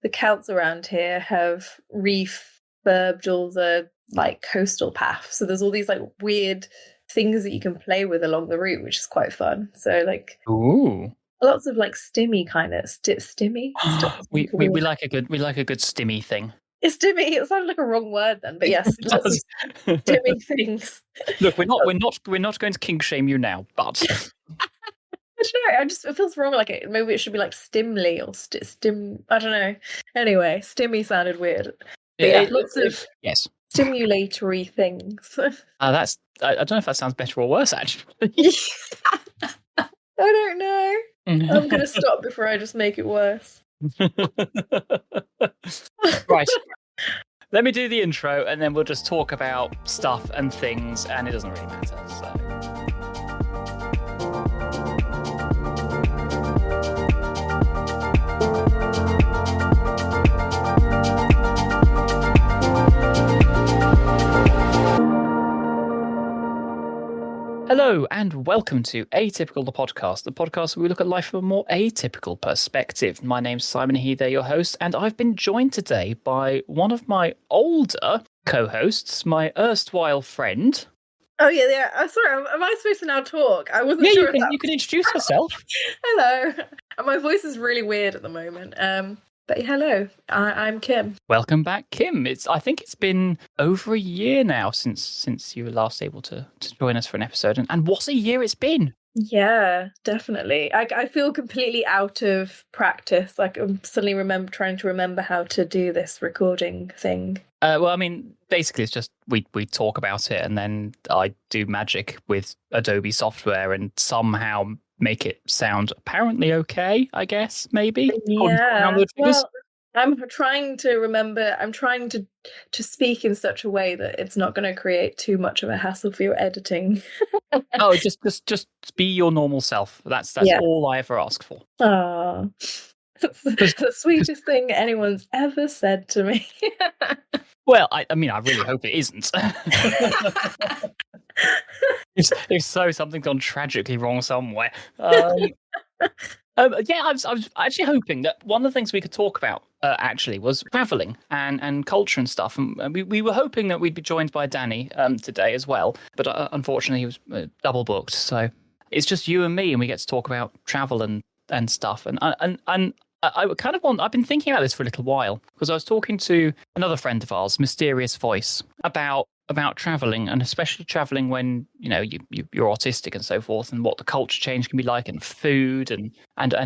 the Celts around here have refurbed all the like coastal paths. So there's all these like weird things that you can play with along the route, which is quite fun. So like Ooh. lots of like stimmy kind of stimmy. we like a good stimmy thing. It's stimmy. It sounded like a wrong word then, but yes, lots of stimmy things. Look, we're not going to kink shame you now, but I don't know. It feels wrong. Like maybe it should be like stimly or stim. I don't know. Anyway, stimmy sounded weird. But yeah, lots of yes, stimulatory things. That's. I don't know if that sounds better or worse. Actually, I don't know. I'm gonna stop before I just make it worse. Right. Let me do the intro, and then we'll just talk about stuff and things, and it doesn't really matter. So. Hello and welcome to Atypical, the podcast where we look at life from a more atypical perspective. My name's Simon Heather, your host, and I've been joined today by one of my older co-hosts, my erstwhile friend. Oh yeah. I'm sorry. Am I supposed to now talk? I wasn't sure. You can introduce yourself. Hello. My voice is really weird at the moment. But hello, I'm Kim. Welcome back, Kim. I think it's been over a year now since you were last able to join us for an episode, and what a year it's been. Yeah, definitely. I feel completely out of practice. Like I'm suddenly trying to remember how to do this recording thing. Well, I mean, basically, it's just we talk about it, and then I do magic with Adobe software, and somehow make it sound apparently okay, I guess, maybe. Yeah. Well, I'm trying to remember. I'm trying to speak in such a way that it's not going to create too much of a hassle for your editing. Oh, just be your normal self. That's all I ever ask for. Oh, that's the sweetest thing anyone's ever said to me. Well, I mean, I really hope it isn't. If so, something's gone tragically wrong somewhere. Yeah, I was actually hoping that one of the things we could talk about actually was travelling and culture and stuff. And we were hoping that we'd be joined by Danny today as well, but unfortunately he was double booked. So it's just you and me, and we get to talk about travel and stuff. And I kind of I've been thinking about this for a little while because I was talking to another friend of ours, Mysterious Voice, about traveling, and especially traveling when you're autistic and so forth, and what the culture change can be like, and food and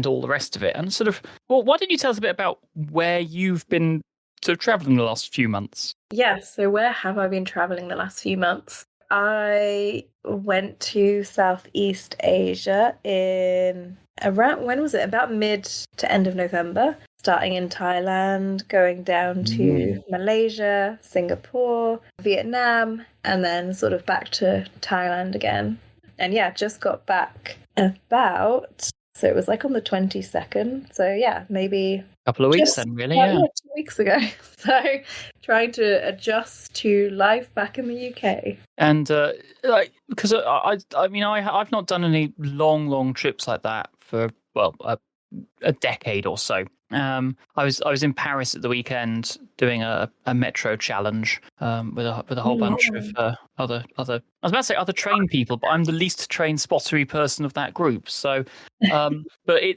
all the rest of it. And sort of, well, why don't you tell us a bit about where you've been sort of traveling the last few months? Yeah, so where have I been traveling the last few months? I went to Southeast Asia in around, when was it? About mid to end of November, starting in Thailand, going down to Malaysia, Singapore, Vietnam, and then sort of back to Thailand again. And yeah, just got back so it was like on the 22nd. So yeah, maybe a couple of weeks then, really, yeah. 2 weeks ago. So trying to adjust to life back in the UK. And because I've not done any long trips like that for a decade or so. I was in Paris at the weekend doing a metro challenge with a whole bunch of other I was about to say other trained people, but I'm the least trained spottery person of that group. So, but I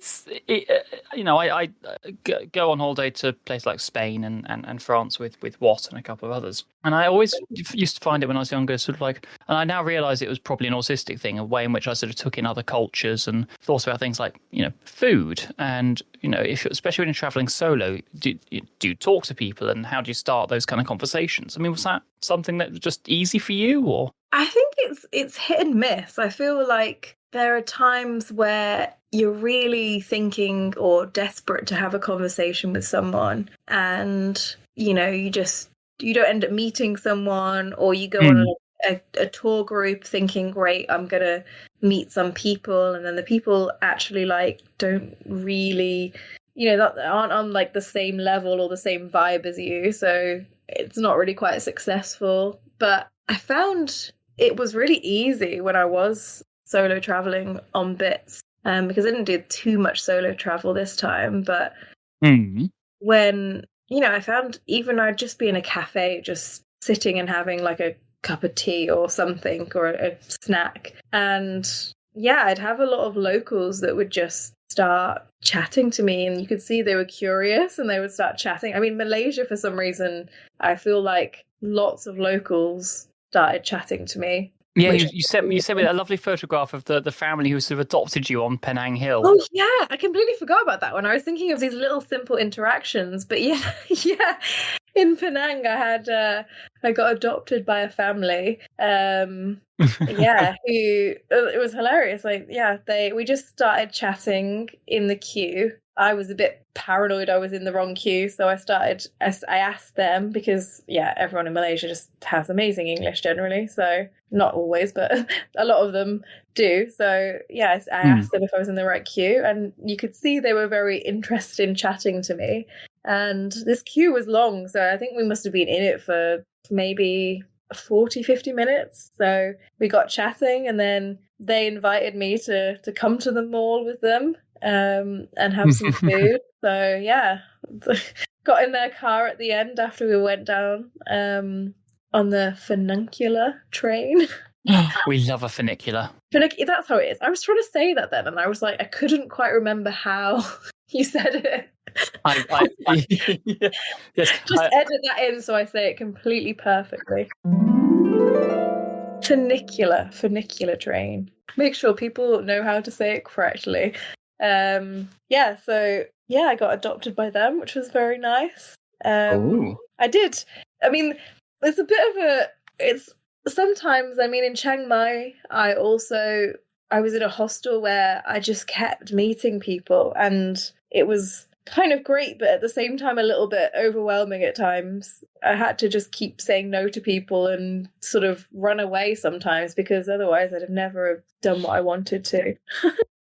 go on holiday to places like Spain and France with Watt and a couple of others, and I always used to find it when I was younger sort of like, and I now realise it was probably an autistic thing, a way in which I sort of took in other cultures and thought about things like food, and especially when you're traveling solo, do you talk to people, and how do you start those kind of conversations? I mean, was that something that was just easy for you, or? I think it's hit and miss. I feel like there are times where you're really thinking or desperate to have a conversation with someone, and you don't end up meeting someone, or you go on a tour group thinking, great, I'm gonna meet some people, and then the people actually don't really aren't on like the same level or the same vibe as you, so it's not really quite successful. But I found it was really easy when I was solo traveling on bits, because I didn't do too much solo travel this time, but when, I found even I'd just be in a cafe, just sitting and having like a cup of tea or something or a snack. And yeah, I'd have a lot of locals that would just start chatting to me, and you could see they were curious and they would start chatting. I mean, Malaysia, for some reason, I feel like lots of locals started chatting to me. Yeah, Which you sent me a lovely photograph of the family who sort of adopted you on Penang Hill. Oh yeah, I completely forgot about that one. I was thinking of these little simple interactions, but yeah, yeah. In Penang, I got adopted by a family. Yeah, who it was hilarious. Like, yeah, we just started chatting in the queue. I was a bit paranoid I was in the wrong queue, so I asked them because yeah, everyone in Malaysia just has amazing English generally. So not always, but a lot of them do. So yes, I asked them if I was in the right queue, and you could see they were very interested in chatting to me. And this queue was long, so I think we must have been in it for maybe 40, 50 minutes. So we got chatting, and then they invited me to come to the mall with them and have some food. So yeah, got in their car at the end after we went down on the funicular train. We love a funicular. That's how it is. I was trying to say that then, and I was like, I couldn't quite remember how you said it. Yes. Just edit that in so I say it completely perfectly. Funicular train. Make sure people know how to say it correctly. Yeah, so yeah, I got adopted by them, which was very nice. I did. I mean, it's a bit of a. It's sometimes. I mean, in Chiang Mai, I was in a hostel where I just kept meeting people, and it was kind of great, but at the same time a little bit overwhelming at times. I had to just keep saying no to people and sort of run away sometimes, because otherwise I'd have never done what I wanted to.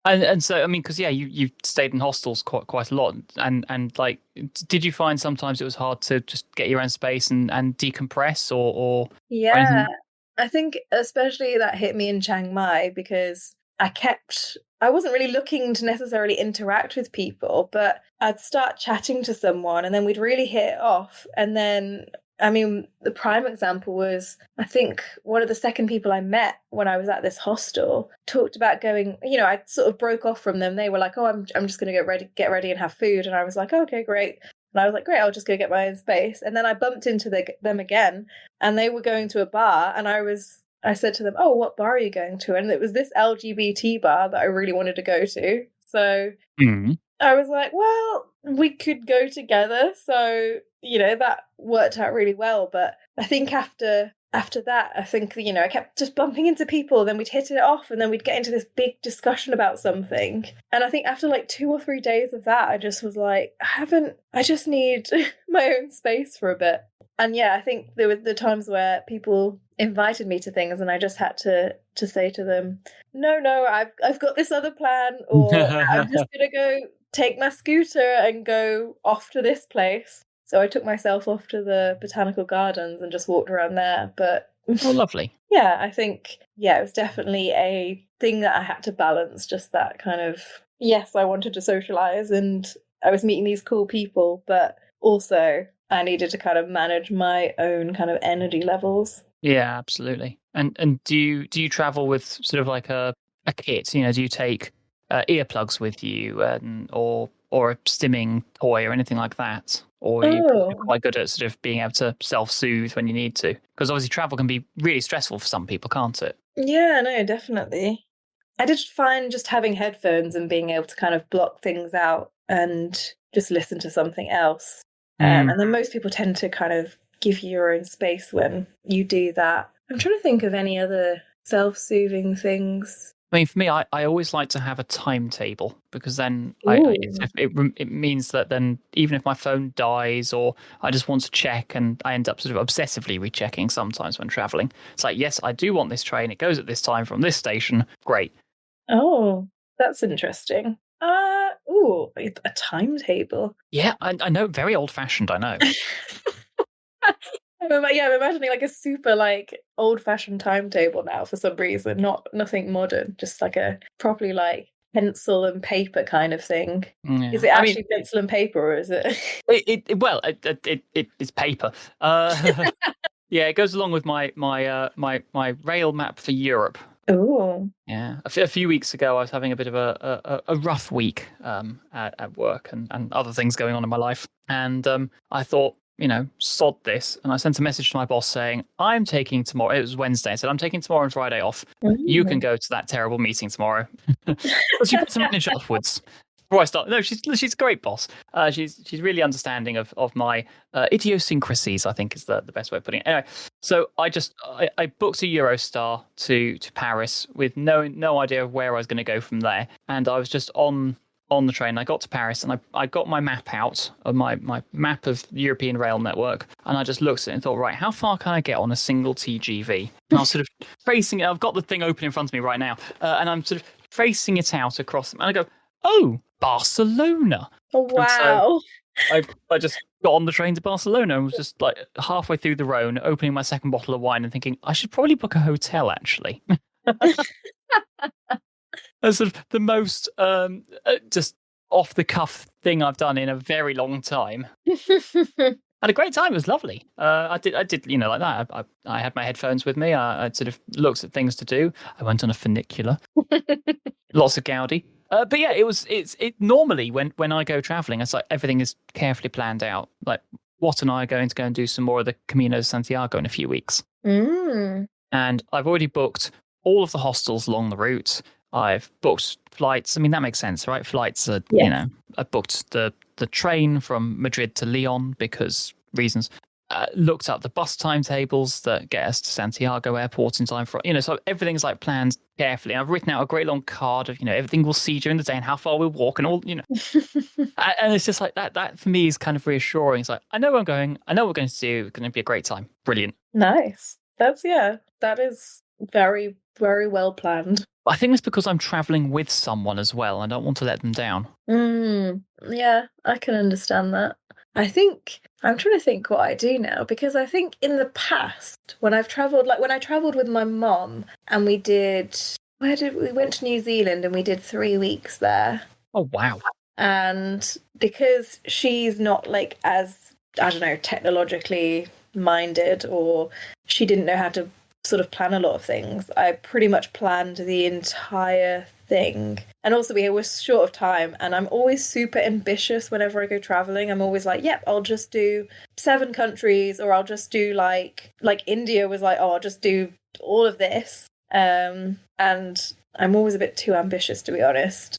And so I mean, because yeah, you stayed in hostels quite a lot, and like, did you find sometimes it was hard to just get your own space and decompress or Yeah, anything? I think especially that hit me in Chiang Mai because I wasn't really looking to necessarily interact with people, but I'd start chatting to someone and then we'd really hit it off. And then, I mean, the prime example was, I think one of the second people I met when I was at this hostel talked about going, I sort of broke off from them. They were like, oh, I'm just going to get ready and have food. And I was like, oh, okay, great. And I was like, great, I'll just go get my own space. And then I bumped into them again, and they were going to a bar, and I said to them, oh, what bar are you going to? And it was this LGBT bar that I really wanted to go to. So I was like, well, we could go together. So, that worked out really well. But I think after that, I think, I kept just bumping into people, then we'd hit it off, and then we'd get into this big discussion about something. And I think after like 2 or 3 days of that, I just was like, I just need my own space for a bit. And yeah, I think there were the times where people invited me to things and I just had to say to them, no, I've got this other plan, or I'm just gonna go take my scooter and go off to this place. So I took myself off to the botanical gardens and just walked around there. But Oh, lovely. yeah, I think, it was definitely a thing that I had to balance, just that kind of, yes, I wanted to socialize and I was meeting these cool people, but also I needed to kind of manage my own kind of energy levels. Yeah, absolutely. And do you travel with sort of like a kit? Do you take earplugs with you, or a stimming toy or anything like that? Or you're Oh, quite good at sort of being able to self-soothe when you need to? Because obviously travel can be really stressful for some people, can't it? yeah, no, definitely. I did find just having headphones and being able to kind of block things out and just listen to something else. And then most people tend to kind of give you your own space when you do that. I'm trying to think of any other self-soothing things. I mean, for me, I always like to have a timetable, because then Ooh. it means that then even if my phone dies or I just want to check, and I end up sort of obsessively rechecking sometimes when traveling. It's like, yes, I do want this train. It goes at this time from this station. Great. Oh, that's interesting. A timetable. Yeah, I know. Very old fashioned, I know. I'm imagining like a super like old-fashioned timetable now for some reason, nothing modern, just like a properly like pencil and paper kind of thing. Yeah. Is it actually pencil and paper, or is it? It's paper. Yeah, it goes along with my rail map for Europe. Oh. Yeah, a few weeks ago, I was having a bit of a rough week at work and other things going on in my life, and I thought, sod this, and I sent a message to my boss saying, I'm taking tomorrow. It was Wednesday. I said, I'm taking tomorrow and Friday off. You can go to that terrible meeting tomorrow. So she put some manage upwards. Before I start, no, she's a great boss. She's really understanding of my idiosyncrasies, I think is the best way of putting it. Anyway, so I booked a Eurostar to Paris with no idea of where I was going to go from there, and I was just on the train. I got to Paris and I got my map out of my map of the European rail network, and I just looked at it and thought, right, how far can I get on a single TGV? And I was sort of tracing it. I've got the thing open in front of me right now, and I'm sort of tracing it out across, and I go, oh, Barcelona. Oh, wow. And so I just got on the train to Barcelona and was just like halfway through the Rhone, opening my second bottle of wine and thinking, I should probably book a hotel, actually. That's sort of the most just off the cuff thing I've done in a very long time. Had a great time. It was lovely. I did, like that. I had my headphones with me. I sort of looked at things to do. I went on a funicular. Lots of Gaudi. But yeah, it's normally when I go traveling, it's like everything is carefully planned out. Like Watt and I are going to go and do some more of the Camino de Santiago in a few weeks. Mm. And I've already booked all of the hostels along the route. I've booked flights. I mean, that makes sense, right? Flights are, Yes. I booked the train from Madrid to Lyon because reasons. Looked up the bus timetables that get us to Santiago Airport in time for, so everything's like planned carefully. I've written out a great long card of, everything we'll see during the day and how far we'll walk and all, and it's just like that for me is kind of reassuring. It's like, I know where I'm going. I know what we're going to do. It's going to be a great time. Brilliant. Nice. That is very, very well planned. But I think it's because I'm traveling with someone as well. I don't want to let them down. Yeah, I can understand that. I think I'm trying to think what I do now, because I think in the past when I've traveled, like when I traveled with my mom and we went to New Zealand and we did 3 weeks there. Oh, wow. And because she's not like as, I don't know, technologically minded, or she didn't know how to sort of plan a lot of things, I pretty much planned the entire thing. And also we were short of time, and I'm always super ambitious whenever I go traveling. I'm always like, yep, I'll just do 7 countries, or I'll just do like India was like, oh, I'll just do all of this. And I'm always a bit too ambitious, to be honest.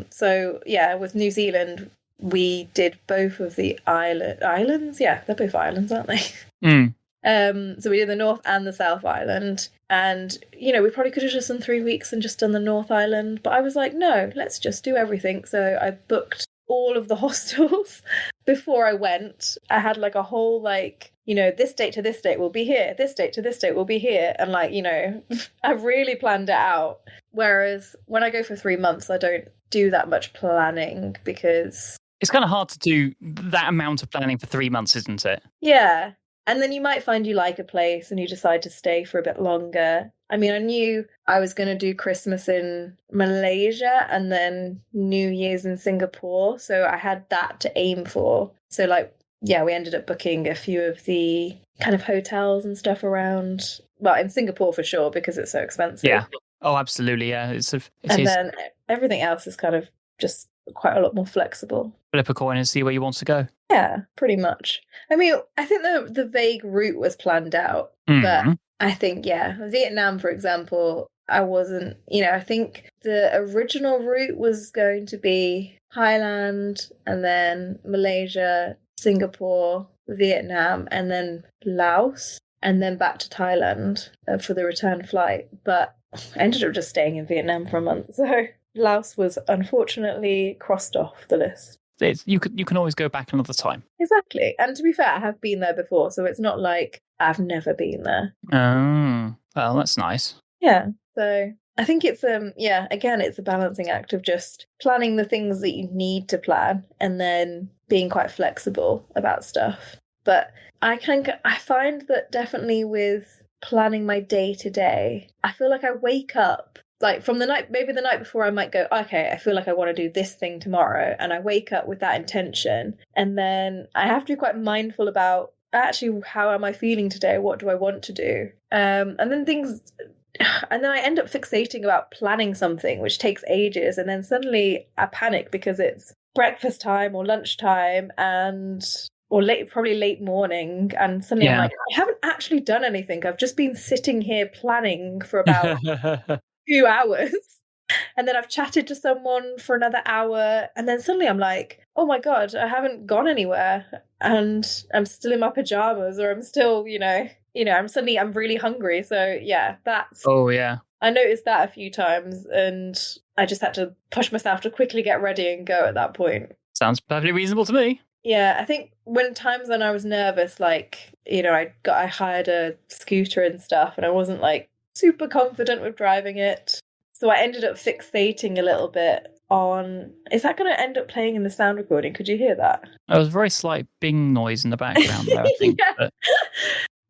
So yeah, with New Zealand, we did both of the islands. Yeah, they're both islands, aren't they? So we did the North and the South Island, and we probably could have just done 3 weeks and just done the North Island, but I was like, no, let's just do everything. So I booked all of the hostels before I went. I had like a whole this date to this date we'll be here, this date to this date we'll be here, and I've really planned it out. Whereas when I go for 3 months, I don't do that much planning, because it's kind of hard to do that amount of planning for 3 months, isn't it? Yeah. And then you might find you like a place and you decide to stay for a bit longer. I mean, I knew I was going to do Christmas in Malaysia and then New Year's in Singapore. So I had that to aim for. So we ended up booking a few of the kind of hotels and stuff around. Well, in Singapore for sure, because it's so expensive. Yeah. Oh, absolutely. Yeah. Then everything else is kind of just quite a lot more flexible. Flip a coin and see where you want to go. Yeah, pretty much. I mean, I think the vague route was planned out, but I think, Vietnam, for example, I wasn't, I think the original route was going to be Thailand and then Malaysia, Singapore, Vietnam, and then Laos, and then back to Thailand for the return flight. But I ended up just staying in Vietnam for a month, so Laos was unfortunately crossed off the list. You can always go back another time. Exactly. And to be fair, I have been there before, so it's not like I've never been there. Oh, well, that's nice. Yeah. So I think it's again, it's a balancing act of just planning the things that you need to plan and then being quite flexible about stuff. But I find that definitely with planning my day to day, I feel like I wake up like from maybe the night before, I might go, okay, I feel like I want to do this thing tomorrow. And I wake up with that intention. And then I have to be quite mindful about actually, how am I feeling today? What do I want to do? And then I end up fixating about planning something, which takes ages. And then suddenly I panic because it's breakfast time or lunchtime or probably late morning. And suddenly I'm like, I haven't actually done anything. I've just been sitting here planning for about 2 hours. And then I've chatted to someone for another hour. And then suddenly I'm like, oh my God, I haven't gone anywhere. And I'm still in my pajamas, or I'm still, I'm really hungry. So yeah, Oh, yeah. I noticed that a few times, and I just had to push myself to quickly get ready and go at that point. Sounds perfectly reasonable to me. Yeah, I think when I was nervous, like, I hired a scooter and stuff, and I wasn't like super confident with driving it. So I ended up fixating a little bit on, is that going to end up playing in the sound recording? Could you hear that? There was a very slight bing noise in the background there, I think. Yeah. But...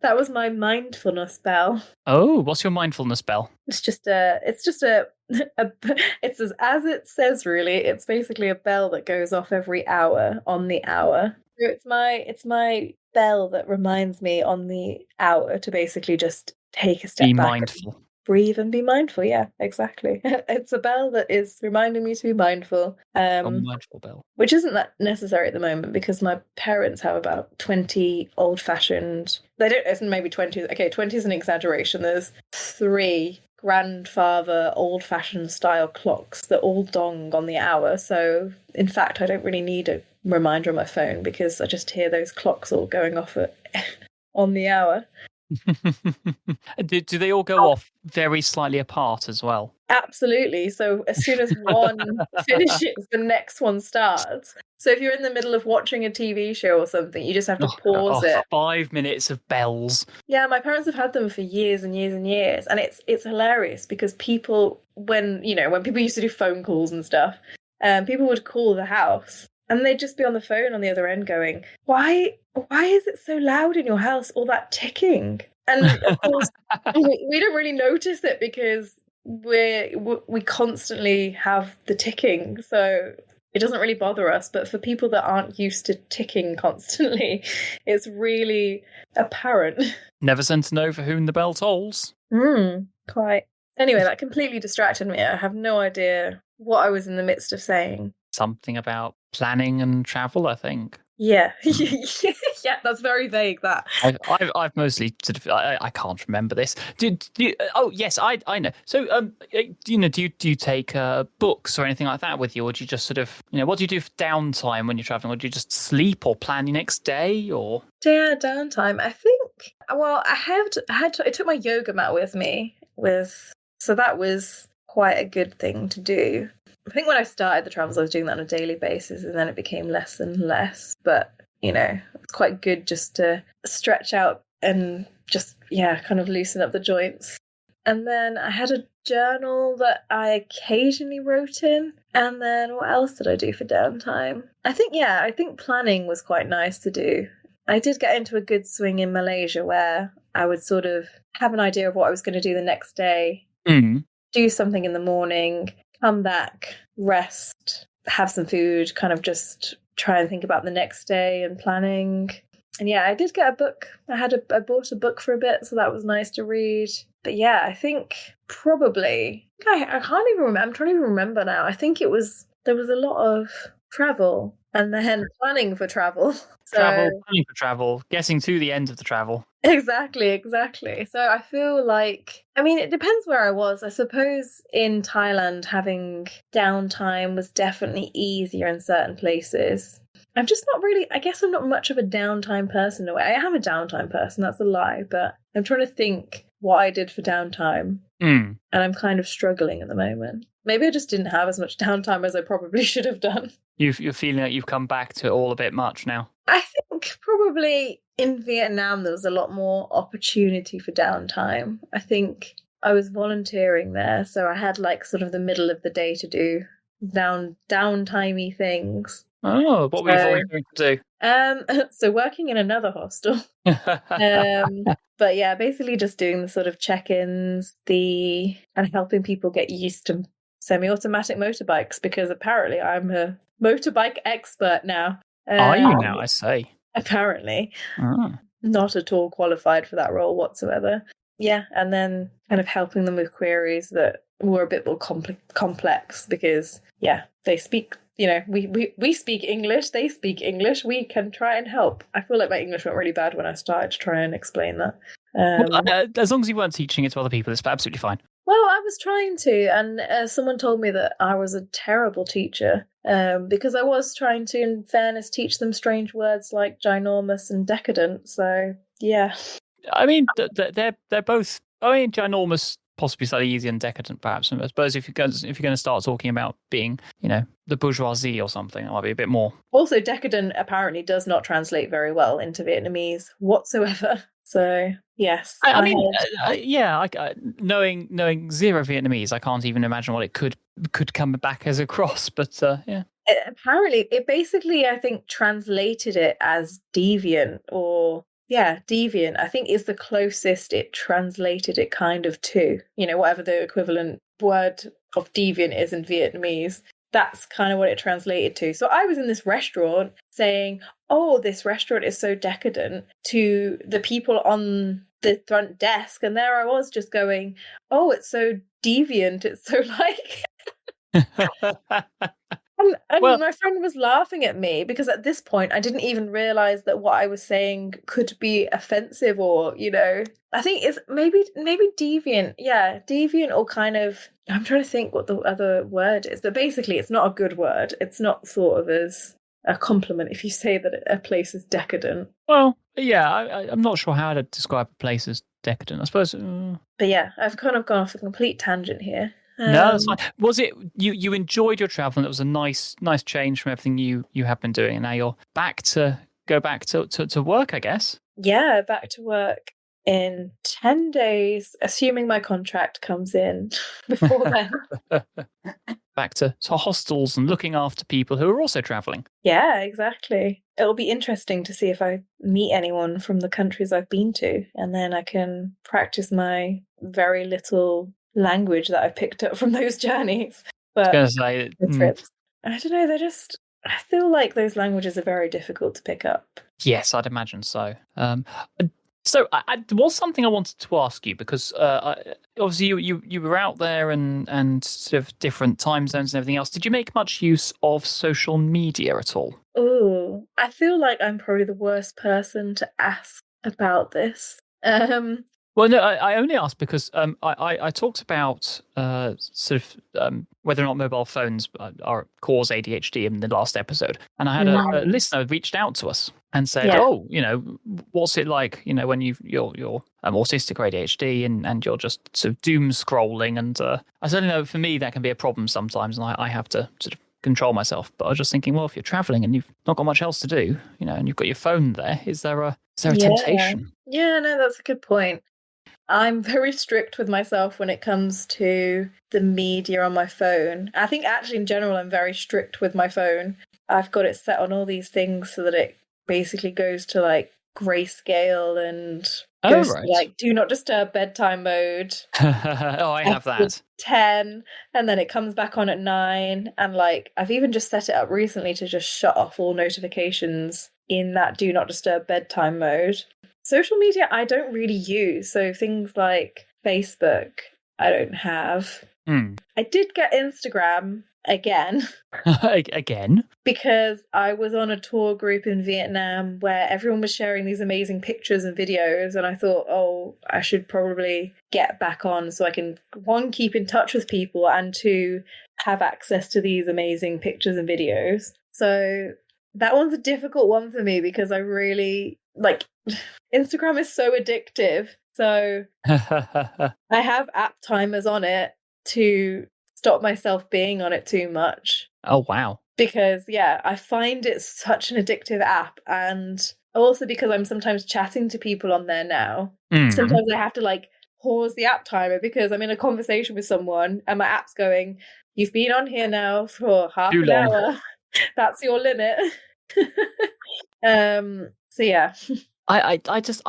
That was my mindfulness bell. Oh, what's your mindfulness bell? It's as it says, really. It's basically a bell that goes off every hour on the hour. So it's my bell that reminds me on the hour to basically just take a step Be back. mindful. Breathe and be mindful. Yeah, exactly. It's a bell that is reminding me to be mindful. A mindful bell. Which isn't that necessary at the moment, because my parents have about 20 old-fashioned... They don't... It's maybe 20... Okay, 20 is an exaggeration. There's 3 grandfather old-fashioned style clocks that all dong on the hour. So, in fact, I don't really need a reminder on my phone, because I just hear those clocks all going off on the hour. Do they all go off very slightly apart as well? Absolutely. So as soon as one finishes, the next one starts. So if you're in the middle of watching a TV show or something, you just have to pause it. 5 minutes of bells. Yeah, my parents have had them for years and years and years, and it's hilarious because people, when people used to do phone calls and stuff, people would call the house and they'd just be on the phone on the other end going, why is it so loud in your house, all that ticking? And of course, we don't really notice it because we constantly have the ticking, so it doesn't really bother us. But for people that aren't used to ticking constantly, it's really apparent. Never sent to know for whom the bell tolls. Quite. Anyway, that completely distracted me. I have no idea what I was in the midst of saying. Something about planning and travel, I think. Yeah. Yeah, that's very vague, that. I've mostly sort of... I can't remember this. Oh, yes, I know. So, do you take books or anything like that with you, or do you just sort of, what do you do for downtime when you're traveling? Or do you just sleep or plan your next day, or... Yeah, downtime. I think, well, I took my yoga mat with me, so that was quite a good thing to do. I think when I started the travels, I was doing that on a daily basis, and then it became less and less. But, it's quite good just to stretch out and just, kind of loosen up the joints. And then I had a journal that I occasionally wrote in. And then what else did I do for downtime? I think planning was quite nice to do. I did get into a good swing in Malaysia where I would sort of have an idea of what I was going to do the next day, do something in the morning, come back, rest, have some food, kind of just try and think about the next day and planning. And yeah, I did get a book. I bought a book for a bit, so that was nice to read. But yeah, I think probably, I can't even remember. I'm trying to remember now. I think there was a lot of travel and then planning for travel. Planning for travel, getting to the end of the travel. Exactly. So I feel like, it depends where I was. I suppose in Thailand, having downtime was definitely easier in certain places. I'm just not really, I guess I'm not much of a downtime person. I am a downtime person, that's a lie, but I'm trying to think what I did for downtime. And I'm kind of struggling at the moment. Maybe I just didn't have as much downtime as I probably should have done. You're feeling like you've come back to it all a bit much now? I think probably in Vietnam there was a lot more opportunity for downtime. I think I was volunteering there, so I had like sort of the middle of the day to do downtimey things. Oh, what were you So, volunteering to so working in another hostel. do? But yeah, basically just doing the sort of check-ins, and helping people get used to semi-automatic motorbikes because apparently I'm a motorbike expert now. Are you Um, now? I say. apparently, Oh. not at all qualified for that role whatsoever. Yeah, and then kind of helping them with queries that were a bit more complex because yeah, they speak. We speak English. They speak English. We can try and help. I feel like my English went really bad when I started to try and explain that. Well, Um, as long as you weren't teaching it to other people, it's absolutely fine. well, I was trying to, and someone told me that I was a terrible teacher because I was trying to, in fairness, teach them strange words like ginormous and decadent. So yeah. I mean, they're both. I mean, ginormous, possibly slightly easier and decadent, perhaps. I suppose if you're going to start talking about being, the bourgeoisie or something, that might be a bit more. Also, decadent apparently does not translate very well into Vietnamese whatsoever. So yes, I I mean, had. yeah. Knowing zero Vietnamese, I can't even imagine what it could come back as a cross. But yeah. Apparently, it basically, I think, translated it as deviant or, yeah, deviant, I think is the closest it translated it kind of to, whatever the equivalent word of deviant is in Vietnamese. That's kind of what it translated to. So I was in this restaurant saying, oh, this restaurant is so decadent to the people on the front desk. And there I was just going, oh, it's so deviant. It's so like. And Well, my friend was laughing at me because at this point I didn't even realize that what I was saying could be offensive or, I think it's maybe deviant. Yeah, deviant or kind of I'm trying to think what the other word is, but basically it's not a good word. It's not thought of as a compliment if you say that a place is decadent. well, yeah. I'm not sure how to describe a place as decadent. I suppose. But yeah, I've kind of gone off a complete tangent here. No, that's fine. Was it you enjoyed your travel and it was a nice change from everything you have been doing, and now you're go back to work, I guess. Yeah, back to work in 10 days, assuming my contract comes in before then. Back to hostels and looking after people who are also traveling. Yeah, exactly. It'll be interesting to see if I meet anyone from the countries I've been to, and then I can practice my very little language that I picked up from those journeys. I But was going to the say, trips, I don't know, I feel like those languages are very difficult to pick up. yes, I'd imagine so. So there was something I wanted to ask you because obviously you were out there and sort of different time zones and everything else. Did you make much use of social media at all? Oh, I feel like I'm probably the worst person to ask about this. Well, no, I only asked because I talked about sort of whether or not mobile phones are cause ADHD in the last episode, and I had a listener who reached out to us and said, Yeah. "Oh, what's it like? When you're autistic or ADHD and you're just sort of doom scrolling." And I said, for me that can be a problem sometimes, and I have to sort of control myself. But I was just thinking, well, if you're traveling and you've not got much else to do, and you've got your phone there, is there a Yeah. temptation? Yeah, no, that's a good point. I'm very strict with myself when it comes to the media on my phone. I think actually in general I'm very strict with my phone. I've got it set on all these things so that it basically goes to like grayscale and Oh, goes to right. like do not disturb bedtime mode Oh, I have after that. 10 and then it comes back on at 9 and like I've even just set it up recently to just shut off all notifications in that do not disturb bedtime mode. Social media I don't really use, so things like Facebook I don't have. I did get Instagram again Again. because I was on a tour group in Vietnam where everyone was sharing these amazing pictures and videos, and I thought, oh, I should probably get back on so I can, one, keep in touch with people, and two, have access to these amazing pictures and videos. So that one's a difficult one for me because I really like Instagram is so addictive. So I have app timers on it to stop myself being on it too much. Oh, wow. Because, yeah, I find it such an addictive app. And also because I'm sometimes chatting to people on there now, sometimes I have to like pause the app timer because I'm in a conversation with someone and my app's going, you've been on here now for half Too an long. hour. That's your limit. So yeah. I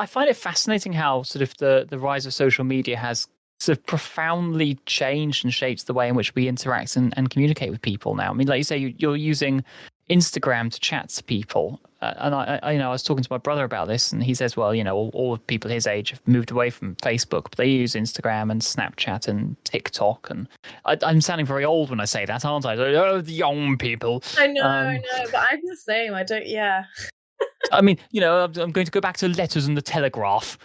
find it fascinating how sort of the rise of social media has sort of profoundly changed and shaped the way in which we interact and communicate with people now. I mean, like you say, you're using Instagram to chat to people, and I was talking to my brother about this, and he says, well, all the people his age have moved away from Facebook, but they use Instagram and Snapchat and TikTok, and I'm sounding very old when I say that, aren't I? Oh, the young people. I know, but I'm the same. I don't. Yeah. I mean, I'm going to go back to letters and the telegraph.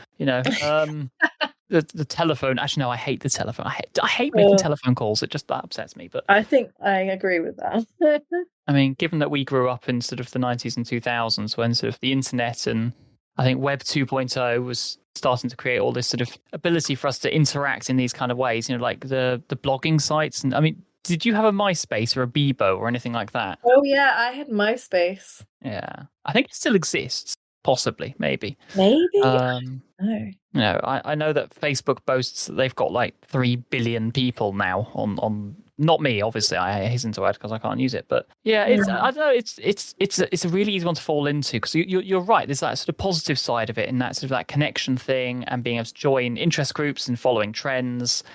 The telephone. Actually, no, I hate the telephone. I hate making telephone calls. It just that upsets me. But I think I agree with that. I mean, given that we grew up in sort of the 90s and 2000s when sort of the internet and I think Web 2.0 was starting to create all this sort of ability for us to interact in these kind of ways, like the blogging sites. And I mean, did you have a MySpace or a Bebo or anything like that? Oh yeah, I had MySpace. Yeah, I think it still exists. Possibly, maybe. Maybe. No, I know that Facebook boasts that they've got like 3 billion people now on. Not me, obviously. I hasten to add because I can't use it. But yeah, I don't know. It's a really easy one to fall into because you're right. There's that sort of positive side of it, and that sort of that connection thing, and being able to join interest groups and following trends.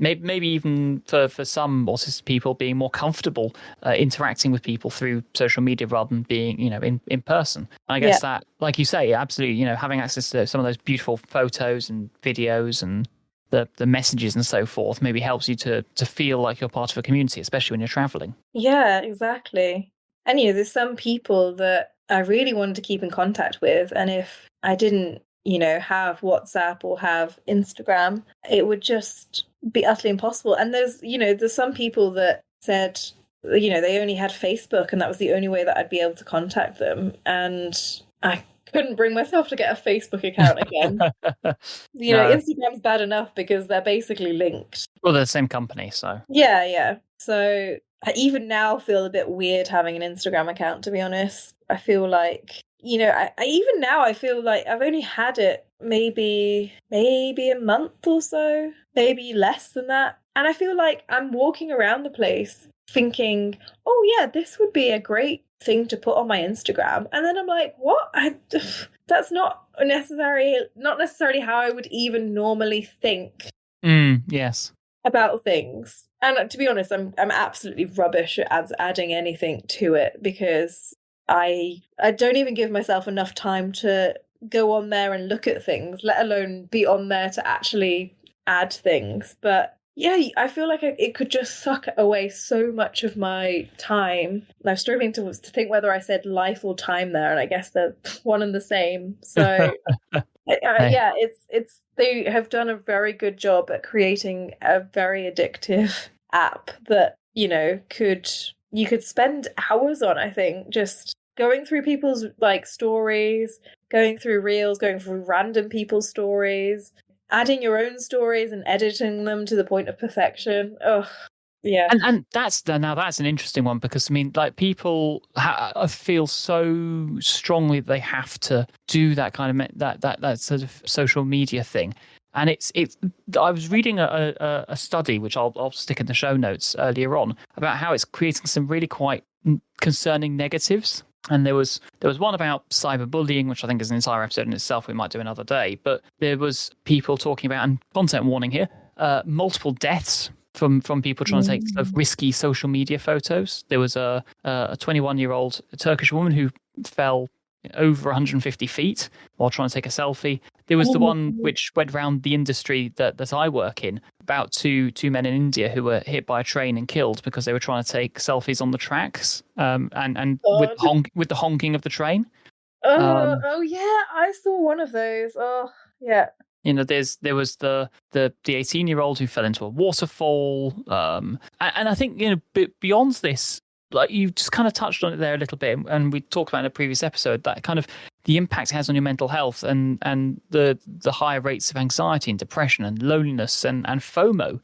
Maybe even for some autistic people being more comfortable interacting with people through social media rather than being in person. And I guess that, like you say, absolutely, having access to some of those beautiful photos and videos and the messages and so forth maybe helps you to feel like you're part of a community, especially when you're traveling. Yeah, exactly. And there's some people that I really wanted to keep in contact with, and if I didn't have WhatsApp or have Instagram, it would just be utterly impossible. And there's some people that said, they only had Facebook and that was the only way that I'd be able to contact them. And I couldn't bring myself to get a Facebook account again. No. Instagram's bad enough because they're basically linked. Well, they're the same company, so. Yeah. So I even now feel a bit weird having an Instagram account, to be honest. I feel like I feel like I've only had it maybe a month or so, maybe less than that. And I feel like I'm walking around the place thinking, oh yeah, this would be a great thing to put on my Instagram. And then I'm like, what? That's not necessarily how I would even normally think. Yes. About things. And to be honest, I'm absolutely rubbish at adding anything to it because I don't even give myself enough time to go on there and look at things, let alone be on there to actually add things. But yeah, I feel like it could just suck away so much of my time. And I'm struggling to think whether I said life or time there, and I guess they're one and the same. So yeah, it's they have done a very good job at creating a very addictive app that you could spend hours on. I think just going through people's stories, going through reels, going through random people's stories, adding your own stories and editing them to the point of perfection. Oh, yeah. And that's an interesting one because I mean, like people feel so strongly that they have to do that kind of that sort of social media thing. And it's I was reading a study which I'll stick in the show notes earlier on about how it's creating some really quite concerning negatives. And there was one about cyberbullying, which I think is an entire episode in itself. We might do another day. But there was people talking about, and content warning here, multiple deaths from people trying to take sort of risky social media photos. There was a 21-year-old Turkish woman who fell over 150 feet while trying to take a selfie. There was the one which went around the industry that I work in about two men in India who were hit by a train and killed because they were trying to take selfies on the tracks and with the honking of the train. Oh yeah, I saw one of those. Oh yeah. There was the 18-year-old who fell into a waterfall, and I think beyond this, like you just kind of touched on it there a little bit, and we talked about in a previous episode that kind of the impact it has on your mental health and the higher rates of anxiety and depression and loneliness and FOMO,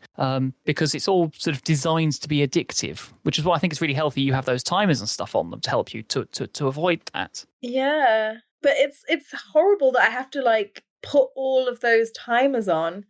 because it's all sort of designed to be addictive, which is why I think it's really healthy you have those timers and stuff on them to help you to avoid that. Yeah, but it's horrible that I have to put all of those timers on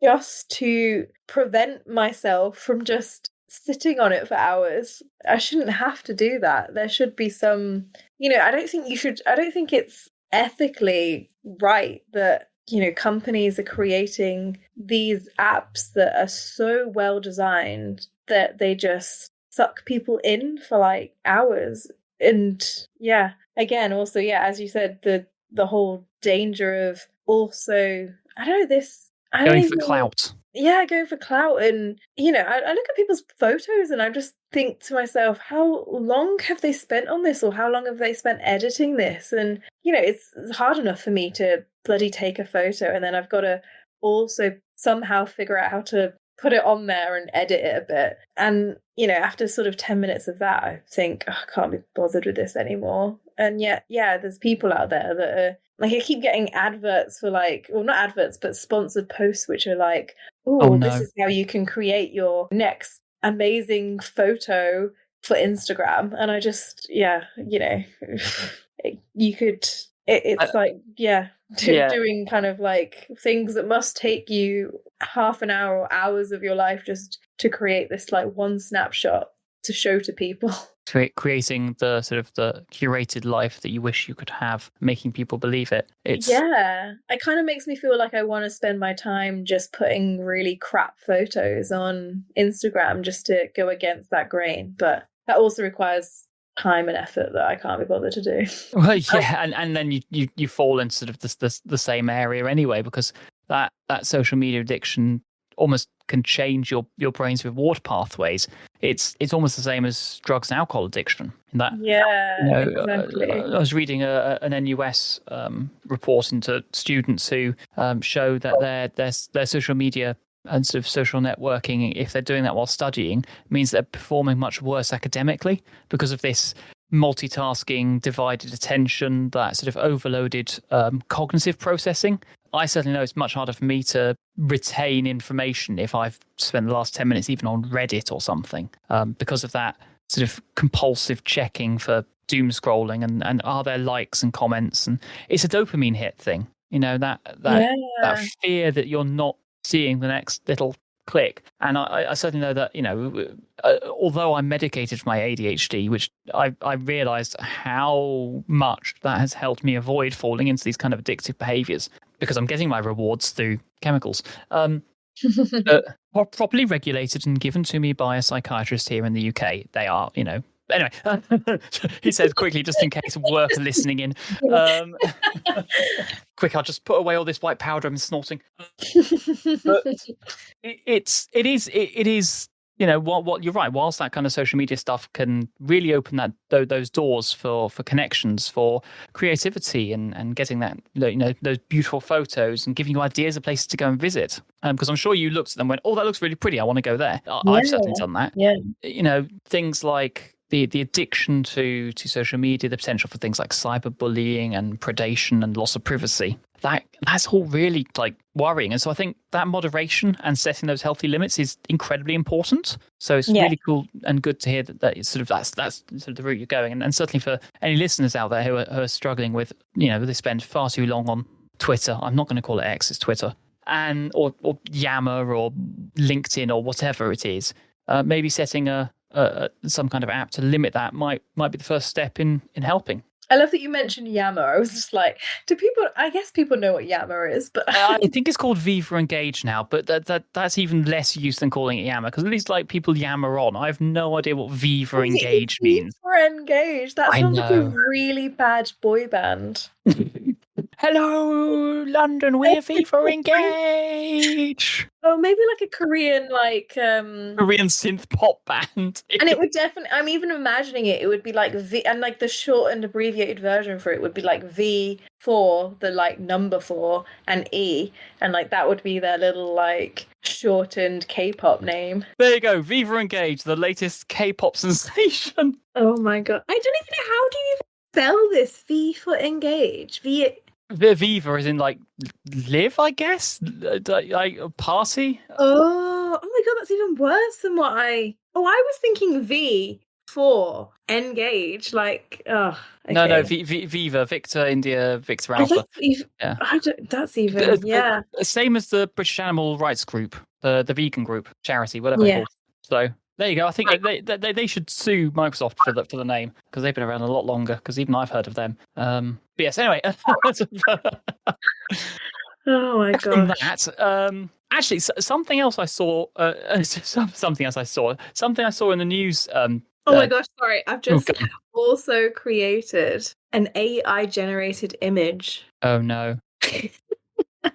just to prevent myself from just sitting on it for hours. I shouldn't have to do that. There should be some, I don't think I don't think it's ethically right that, companies are creating these apps that are so well designed that they just suck people in for like hours. And yeah, again, also, yeah, as you said, the whole danger of also, I don't know, this, I don't Going for even, clout. yeah, going for clout. And, I look at people's photos and I just think to myself, how long have they spent on this, or how long have they spent editing this? And, it's hard enough for me to bloody take a photo, and then I've got to also somehow figure out how to put it on there and edit it a bit. And, after sort of 10 minutes of that, I think, oh, I can't be bothered with this anymore. And yet, yeah, there's people out there that are like, I keep getting adverts for like, well, not adverts, but sponsored posts, which are like, Oh oh, this no. is how you can create your next amazing photo for Instagram. And I just, yeah, you could, it's like, yeah, Yeah. doing kind of like things that must take you half an hour or hours of your life just to create this like one snapshot to show to people. Creating the sort of the curated life that you wish you could have, making people believe it. Yeah, it kind of makes me feel like I want to spend my time just putting really crap photos on Instagram just to go against that grain. But that also requires time and effort that I can't be bothered to do. Well, yeah, and then you fall into sort of the same area anyway, because that social media addiction almost can change your brain's reward pathways. It's almost the same as drugs and alcohol addiction. In that, Yeah, exactly. I was reading an NUS report into students who show that their social media and sort of social networking, if they're doing that while studying, means they're performing much worse academically because of this multitasking, divided attention, that sort of overloaded cognitive processing. I certainly know it's much harder for me to retain information if I've spent the last 10 minutes even on Reddit or something, because of that sort of compulsive checking for doom scrolling and are there likes and comments. And it's a dopamine hit thing, that fear that you're not seeing the next little click. And I certainly know that, although I'm medicated for my ADHD, which I realized how much that has helped me avoid falling into these kind of addictive behaviors because I'm getting my rewards through chemicals. Properly regulated and given to me by a psychiatrist here in the UK. They are, Anyway, he said quickly, just in case, worth listening in. Quick, I'll just put away all this white powder I'm snorting. But it is. What you're right. Whilst that kind of social media stuff can really open those doors for connections, for creativity, and getting that those beautiful photos and giving you ideas of places to go and visit. Because I'm sure you looked at them and went, oh, that looks really pretty. I want to go there. I've certainly done that. Yeah. Things like the addiction to social media, the potential for things like cyberbullying and predation and loss of privacy. That's all really like worrying. And so I think that moderation and setting those healthy limits is incredibly important. So it's really cool and good to hear that it's sort of that's sort of the route you're going. And certainly for any listeners out there who are struggling with, they spend far too long on Twitter. I'm not going to call it X, it's Twitter. And or Yammer or LinkedIn or whatever it is. Maybe setting some kind of app to limit that might be the first step in helping. I love that you mentioned Yammer. I was just like, I guess people know what Yammer is, but I think it's called Viva Engage now, but that's even less use than calling it Yammer, because at least like people yammer on. I have no idea what Viva Engage means. Viva Engage. That sounds like a really bad boy band. Hello, London, we're Viva Engage. Oh, maybe like a Korean, Korean synth pop band. And it would definitely, I'm even imagining it would be like V, and like the short and abbreviated version for it would be like V for the like number 4 and E, and like that would be their little like shortened K-pop name. There you go, Viva Engage, the latest K-pop sensation. Oh my god, I don't even know, how do you spell this? V for engage. Viva is in like live, I guess, like party. Oh my god, that's even worse than what I was thinking V for engage, like okay. No, Viva, Victor India, Victor Alpha. That's even same as the British Animal Rights Group, the vegan group, charity, whatever they're called. So There you go. I think they should sue Microsoft for the name because they've been around a lot longer. Because even I've heard of them. But yes. Anyway, Oh my from gosh. that, actually, something else I saw. Something else I saw. Something I saw in the news. Oh my gosh, sorry. I've Oh, just also created an AI generated image oh no.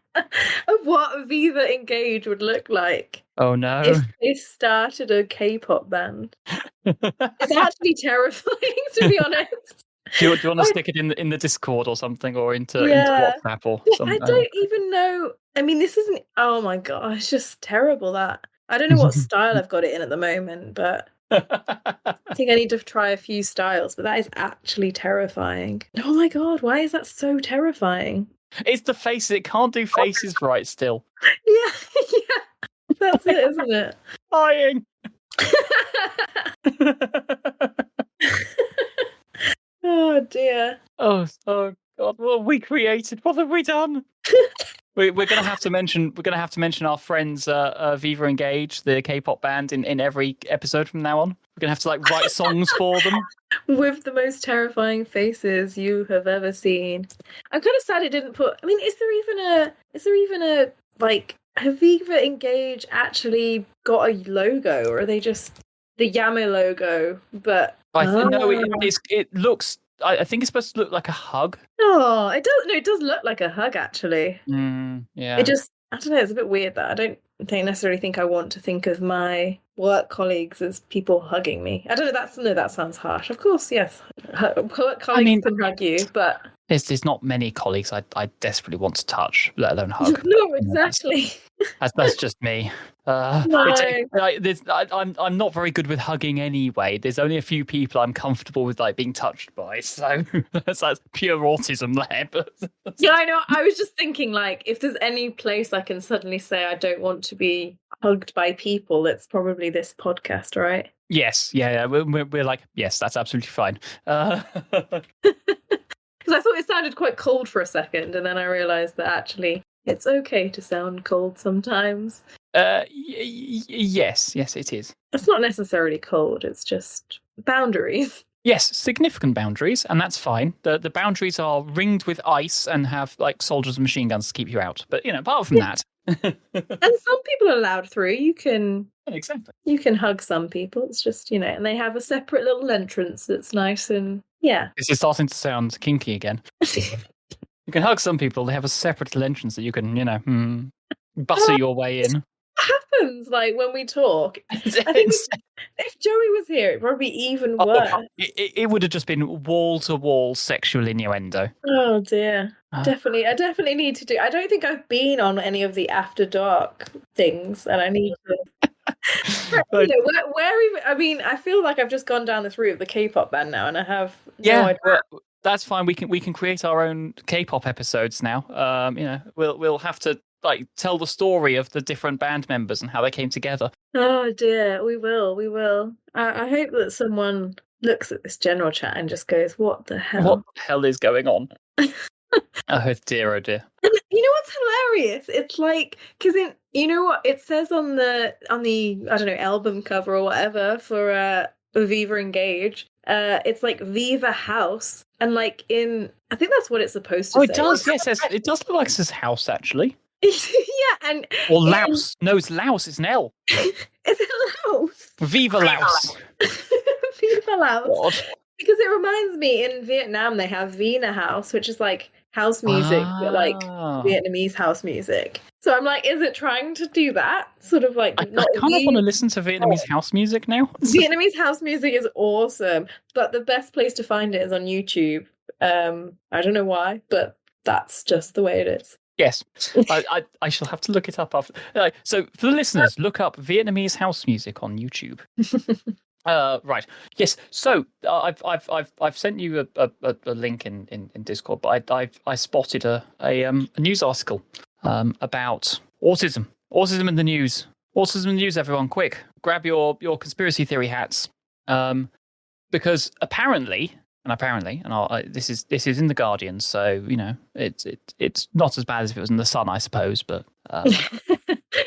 of what Viva Engage would look like Oh no. if they started a K-pop band. It's actually terrifying, to be honest. Do you want to stick it in the Discord or something, or into Yeah. WhatsApp or I something? don't even know. I mean, this isn't. Oh my god, it's just terrible. That I don't know what style I've got it in at the moment, but I think I need to try a few styles. But that is actually terrifying. Oh my god, why is that so terrifying? It's the faces. It can't do faces right still. Yeah, yeah, that's it, isn't it? Dying. Oh dear. Oh God! What have we created? What have we done? We're gonna have to mention our friends Viva Engage, the K-pop band, in every episode from now on. We're gonna have to like write songs for them. With the most terrifying faces you have ever seen. I'm kind of sad it didn't put. I mean, is there even a like? Have Viva Engage actually got a logo, or are they just the Yammer logo? But No, it looks. I think it's supposed to look like a hug. Oh, it does. No, it does look like a hug. Actually, Yeah. it just. I don't know. It's a bit weird that I don't necessarily think I want to think of my work colleagues as people hugging me. I don't know. That sounds harsh. Of course, yes. Work colleagues can hug you, but there's not many colleagues I desperately want to touch, let alone hug. No, exactly. That's just me. No. I'm not very good with hugging anyway. There's only a few people I'm comfortable with like being touched by, so that's pure autism there. But yeah, I know. I was just thinking, like, if there's any place I can suddenly say I don't want to be hugged by people, it's probably this podcast, right? Yes, yeah. We're like, yes, that's absolutely fine. Because I thought it sounded quite cold for a second, and then I realised that actually it's okay to sound cold sometimes. Yes, it is. It's not necessarily cold, it's just boundaries. Yes, significant boundaries, and that's fine. The boundaries are ringed with ice and have like soldiers and machine guns to keep you out. But apart from that. And some people are allowed through. You can hug some people. It's just, and they have a separate little entrance that's nice and This is starting to sound kinky again. You can hug some people. They have a separate little entrance that you can, butter your way in. What happens like when we talk? I think if Joey was here, it'd probably be even worse. It would have just been wall-to-wall sexual innuendo. Oh dear. Definitely. I definitely need to do. I don't think I've been on any of the After Dark things, and I need to. Where even? I mean, I feel like I've just gone down this route of the K-pop band now, and I have no idea. Well, that's fine. We can create our own K-pop episodes now. We'll have to like tell the story of the different band members and how they came together. Oh dear, we will. I hope that someone looks at this general chat and just goes, "What the hell? What the hell is going on?" Oh dear, oh dear. And you know what's hilarious? It's like because what it says on the I don't know album cover or whatever for Viva Engage. It's like Viva House, and like I think that's what it's supposed to say. It does. Yes, it does look like it says house actually. Yeah, and or Laos. No, it's Laos. It's an L. Is it Laos? Viva Laos. Viva Laos. God. Because it reminds me, in Vietnam they have Vina House, which is like house music, but like Vietnamese house music. So I'm like, is it trying to do that? Sort of like. I kind of want to listen to Vietnamese house music now. Vietnamese house music is awesome, but the best place to find it is on YouTube. I don't know why, but that's just the way it is. Yes, I shall have to look it up after. So for the listeners, look up Vietnamese house music on YouTube. Right. Yes. So I've sent you a link in Discord, but I spotted a news article about autism. Autism in the news. Autism in the news. Everyone, quick! Grab your conspiracy theory hats, because apparently. And this is in the Guardian, so it's not as bad as if it was in the Sun, I suppose. But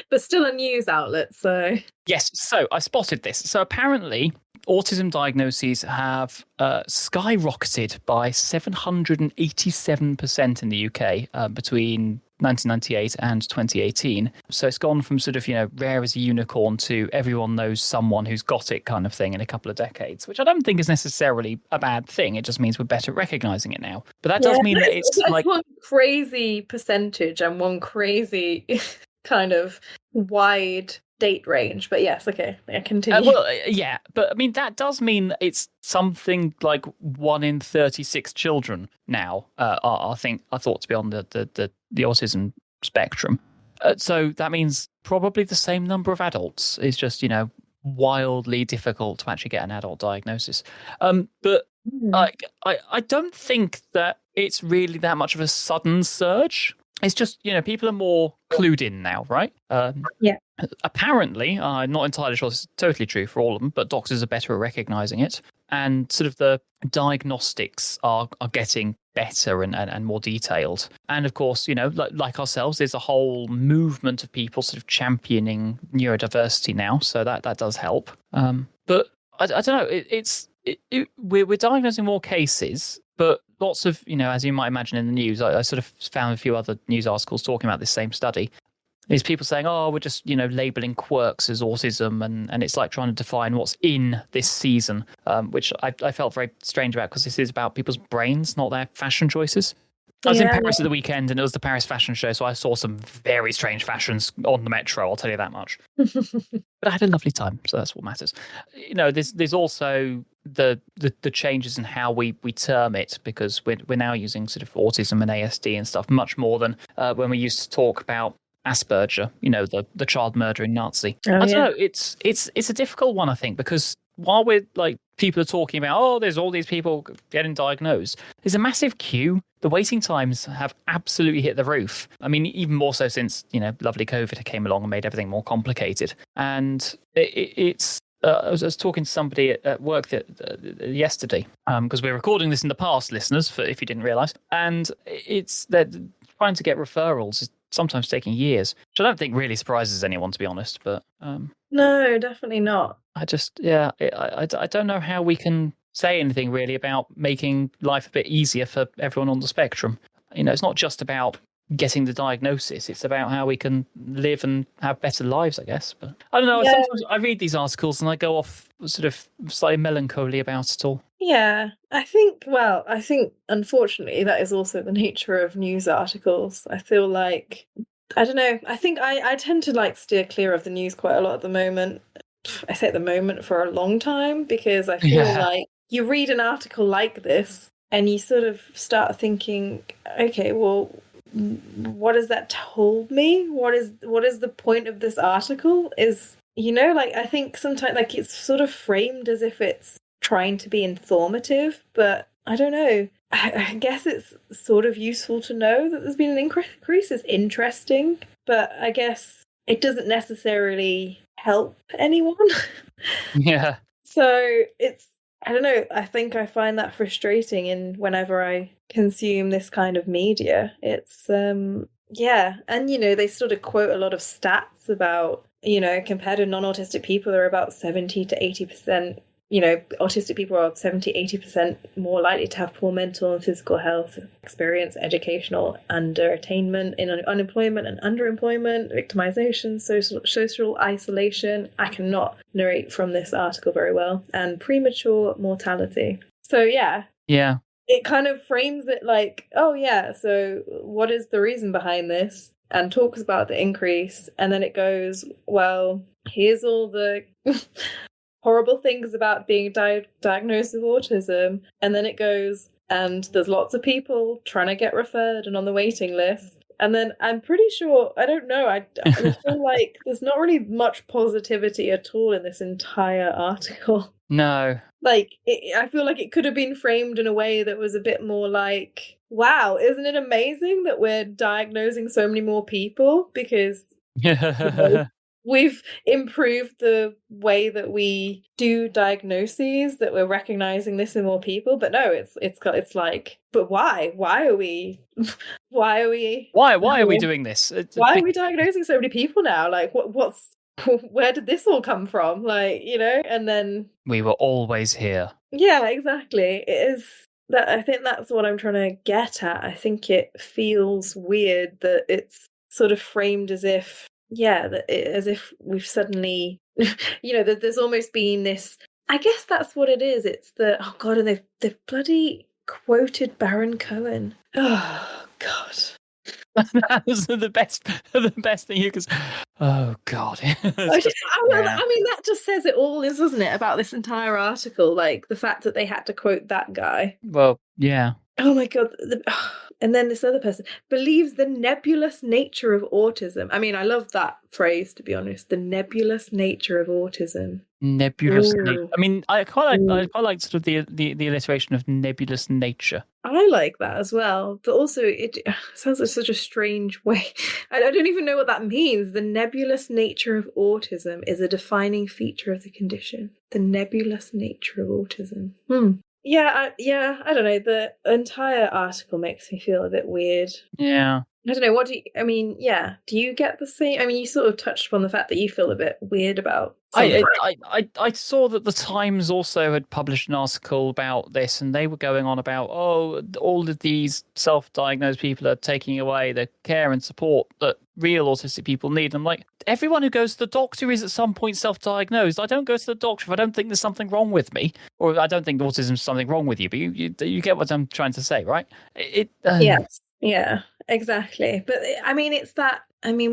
But still a news outlet, so. Yes, so I spotted this. So apparently, autism diagnoses have skyrocketed by 787% in the UK between 1998 and 2018. So it's gone from sort of, rare as a unicorn to everyone knows someone who's got it kind of thing in a couple of decades, which I don't think is necessarily a bad thing. It just means we're better at recognizing it now. But that does mean that it's that's like one crazy percentage and one crazy kind of wide date range. But yes, okay, yeah, continue. Yeah, but I mean that does mean it's something like 1 in 36 children now are thought to be on the autism spectrum. So that means probably the same number of adults. It's just wildly difficult to actually get an adult diagnosis. But I don't think that it's really that much of a sudden surge. It's just, people are more clued in now, right? Yeah. Apparently, I'm not entirely sure this is totally true for all of them, but doctors are better at recognizing it. And sort of the diagnostics are getting better and more detailed. And of course, like ourselves, there's a whole movement of people sort of championing neurodiversity now. So that does help. But I don't know, we're diagnosing more cases, but lots of, as you might imagine in the news, I sort of found a few other news articles talking about this same study. Is people saying, oh, we're just, labeling quirks as autism, and it's like trying to define what's in this season, which I felt very strange about because this is about people's brains, not their fashion choices. I was in Paris at the weekend, and it was the Paris Fashion Show, so I saw some very strange fashions on the metro, I'll tell you that much. But I had a lovely time, so that's what matters. There's also the changes in how we term it, because we're now using sort of autism and ASD and stuff much more than when we used to talk about Asperger, the child murdering Nazi. I don't know. It's a difficult one, I think, because while we're like people are talking about, oh, there's all these people getting diagnosed, there's a massive queue. The waiting times have absolutely hit the roof. I mean, even more so since lovely COVID came along and made everything more complicated. And it's. I was talking to somebody at work yesterday, because we're recording this in the past, listeners, if you didn't realise. And it's that trying to get referrals is sometimes taking years, which I don't think really surprises anyone, to be honest. But no, definitely not. I just, I don't know how we can say anything really about making life a bit easier for everyone on the spectrum. It's not just about getting the diagnosis, it's about how we can live and have better lives, I guess. But I don't know, sometimes I read these articles and I go off sort of slightly melancholy about it all. Yeah, I think unfortunately that is also the nature of news articles. I feel like, I don't know, I think I tend to like steer clear of the news quite a lot at the moment. I say at the moment for a long time, because I feel like you read an article like this and you sort of start thinking, okay, well, what has that told me? What is the point of this article? Is, I think sometimes like it's sort of framed as if it's trying to be informative, but I don't know. I guess it's sort of useful to know that there's been an increase. It's interesting, but I guess it doesn't necessarily help anyone. Yeah. So it's, I don't know, I think I find that frustrating whenever I consume this kind of media. It's, yeah. And, they sort of quote a lot of stats about, compared to non-autistic people, they're about 70 to 80%. Autistic people are 70, 80% more likely to have poor mental and physical health, experience educational underattainment, in unemployment and underemployment, victimization, social isolation. I cannot narrate from this article very well, and premature mortality. So, yeah. Yeah. It kind of frames it like, oh, yeah, so what is the reason behind this? And talks about the increase, and then it goes, well, here's all the horrible things about being diagnosed with autism, and then it goes, and there's lots of people trying to get referred and on the waiting list. And then I'm pretty sure, I don't know, I feel like there's not really much positivity at all in this entire article. No. Like, I feel like it could have been framed in a way that was a bit more like, wow, isn't it amazing that we're diagnosing so many more people? Because we've improved the way that we do diagnoses, that we're recognizing this in more people. But no, it's like, but why? Why are we? Why are we? Why are we doing this? Why are we diagnosing so many people now? Like, what's where did this all come from? Like, and then we were always here. Yeah, exactly. It is that I think that's what I'm trying to get at. I think it feels weird that it's sort of framed as if, as if we've suddenly, that there's almost been this. I guess that's what it is. It's the oh god, and they've bloody quoted Baron Cohen. Oh god. That was the best thing you could. Oh god. I mean, that just says it all, doesn't it, about this entire article? Like the fact that they had to quote that guy. Well, yeah. Oh my god. And then this other person believes the nebulous nature of autism. I mean, I love that phrase, to be honest. The nebulous nature of autism. Nebulous nature. I mean, I quite like sort of the alliteration of nebulous nature. I like that as well, but also it sounds like such a strange way. I don't even know what that means. The nebulous nature of autism is a defining feature of the condition. The nebulous nature of autism. Yeah, I don't know. The entire article makes me feel a bit weird. Yeah. I don't know. Do you get the same? I mean, you sort of touched upon the fact that you feel a bit weird about something. I saw that the Times also had published an article about this, and they were going on about, all of these self-diagnosed people are taking away the care and support that real autistic people need. I'm like, everyone who goes to the doctor is at some point self-diagnosed. I don't go to the doctor if I don't think there's something wrong with me, or I don't think autism is something wrong with you. But you get what I'm trying to say, right? Yes. Yeah, exactly. But I mean,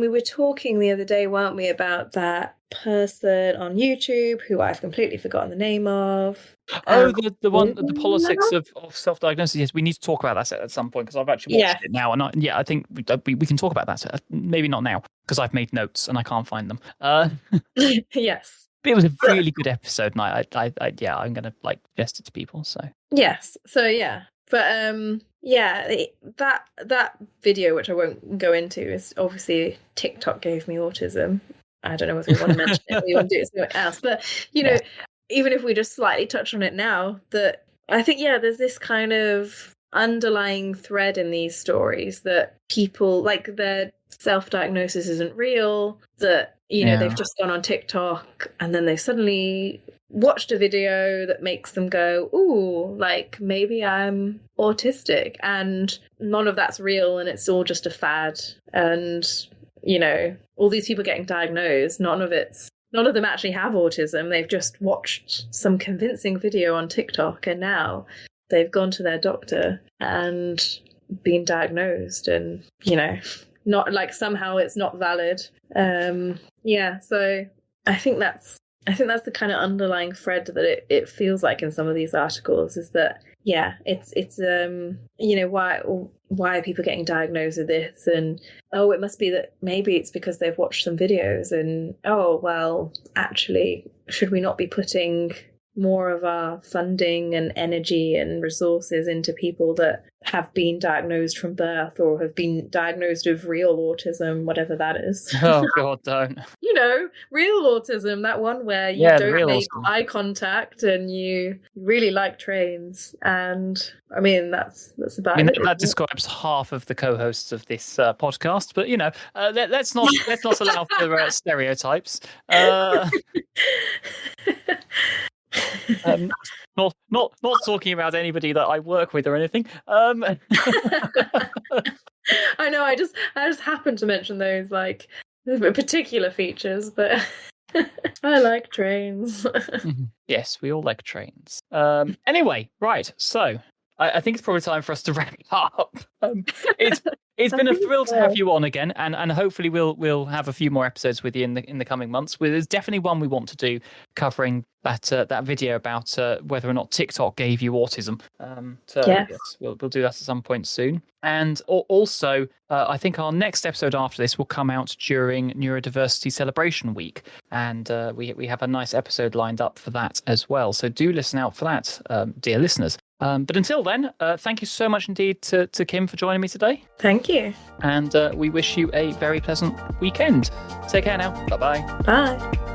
we were talking the other day, weren't we, about that person on YouTube who I've completely forgotten the name of. The one, the politics of self-diagnosis. Yes, we need to talk about that at some point, because I've actually watched it now, and I think we can talk about that. Maybe not now, because I've made notes and I can't find them. Yes. But it was a really good episode, and I'm gonna suggest it to people. So yes, but that video, which I won't go into, is obviously TikTok gave me autism. I don't know whether we want to mention it or you want to do it something else, but even if we just slightly touch on it now, that I think there's this kind of underlying thread in these stories that people, like, their self-diagnosis isn't real, that they've just gone on TikTok and then they suddenly watched a video that makes them go, ooh, like maybe I'm autistic, and none of that's real, and it's all just a fad. And all these people getting diagnosed, none of them actually have autism. They've just watched some convincing video on TikTok, and now they've gone to their doctor and been diagnosed, and not like somehow it's not valid. So I think that's the kind of underlying thread that it feels like in some of these articles, is that it's why are people getting diagnosed with this, and it must be that maybe it's because they've watched some videos, and actually, should we not be putting more of our funding and energy and resources into people that have been diagnosed from birth, or have been diagnosed with real autism, whatever that is. Oh God, don't. Real autism, that one where you don't make eye contact and you really like trains. And I mean, that's about it. That describes half of the co-hosts of this podcast, but let's not allow for stereotypes. Not talking about anybody that I work with or anything. I know. I just happened to mention those particular features, but I like trains. Yes, we all like trains. Anyway, right. So I think it's probably time for us to wrap up. It's been a thrill to have you on again, and hopefully we'll have a few more episodes with you in the coming months. There's definitely one we want to do covering that video about whether or not TikTok gave you autism. Yes, we'll do that at some point soon. And also, I think our next episode after this will come out during Neurodiversity Celebration Week, and we have a nice episode lined up for that as well. So do listen out for that, dear listeners. But until then, thank you so much indeed to Kim for joining me today. Thank you. And we wish you a very pleasant weekend. Take care now. Bye-bye. Bye.